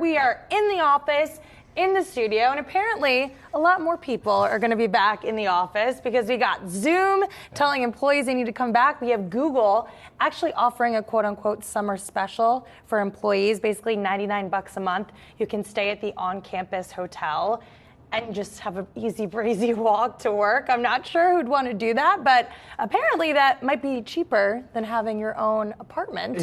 We are in the office, in the studio, and apparently a lot more people are going to be back in the office because we got Zoom telling employees they need to come back. We have Google actually offering a quote-unquote summer special for employees, basically $99 a month. You can stay at the on-campus hotel and just have an easy breezy walk to work. I'm not sure who'd want to do that, but apparently that might be cheaper than having your own apartment.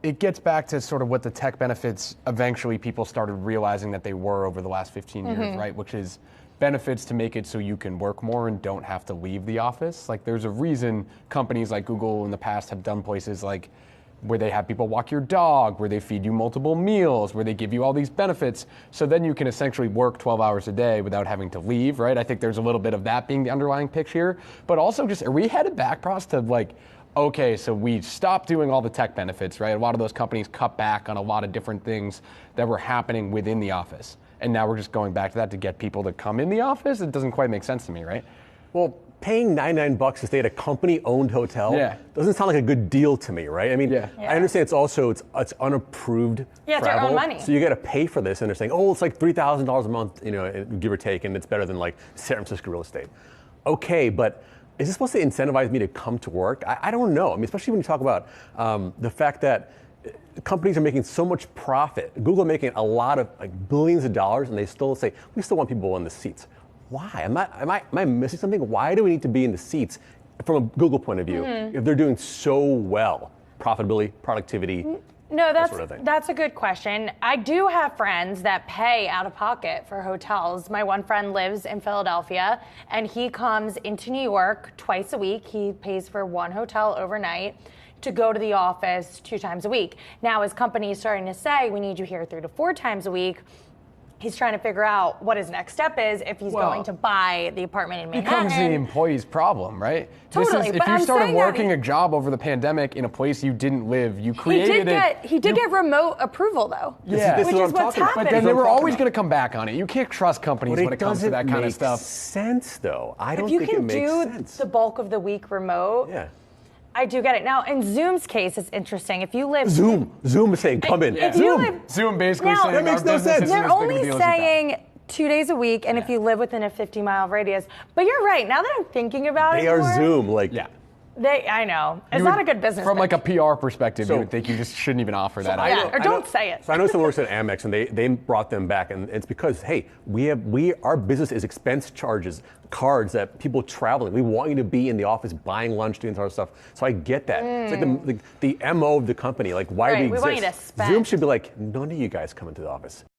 It gets back to sort of what the tech benefits eventually people started realizing that they were over the last 15 years, right? Which is benefits to make it so you can work more and don't have to leave the office. Like, there's a reason companies like Google in the past have done places like where they have people walk your dog, where they feed you multiple meals, where they give you all these benefits. So then you can essentially work 12 hours a day without having to leave, right? I think there's a little bit of that being the underlying pitch here. But also just, are we headed back, Pross, to like, okay, so we stopped doing all the tech benefits, right? A lot of those companies cut back on a lot of different things that were happening within the office. And now we're just going back to that to get people to come in the office? It doesn't quite make sense to me, right? Well, paying $99 to stay at a company-owned hotel doesn't sound like a good deal to me, right? I mean, I understand it's unapproved travel. It's your own money. So you got to pay for this, and they're saying, oh, it's like $3,000 a month, give or take, and it's better than like San Francisco real estate. Okay, but is this supposed to incentivize me to come to work? I don't know. I mean, especially when you talk about the fact that companies are making so much profit. Google making a lot of billions of dollars, and they still say, we still want people in the seats. Why? Am I missing something? Why do we need to be in the seats from a Google point of view if they're doing so well? Profitability, productivity, No, that sort of thing. That's a good question. I do have friends that pay out of pocket for hotels. My one friend lives in Philadelphia, and he comes into New York twice a week. He pays for one hotel overnight to go to the office 2 times a week. Now, his company is starting to say, we need you here 3 to 4 times a week. He's trying to figure out what his next step is if he's going to buy the apartment in Manhattan. Becomes the employee's problem, right? Totally, if you started working a job over the pandemic in a place you didn't live, you created it. He did get remote approval, though. Yeah, which is what's happening. But then they were always going to come back on it. You can't trust companies when it comes to that kind of stuff. It doesn't make sense, though. I don't think it makes sense. If you can do the bulk of the week remote, I do get it. Now, in Zoom's case, it's interesting. If you live... Zoom is saying, come in. Zoom basically saying... That makes no sense. They're only saying 2 days a week, and if you live within a 50-mile radius. But you're right. Now that I'm thinking about it They are Zoom, I know. It's not a good business. From like a PR perspective, you would think you just shouldn't even offer that. Or don't say it. So I know someone works at Amex, and they brought them back, and it's because, hey, our business is expense charges, cards that people traveling. We want you to be in the office buying lunch, doing other stuff. So I get that. It's like the MO of the company. Like, why do we exist? Want you to spend. Zoom should be like, none of you guys come into the office.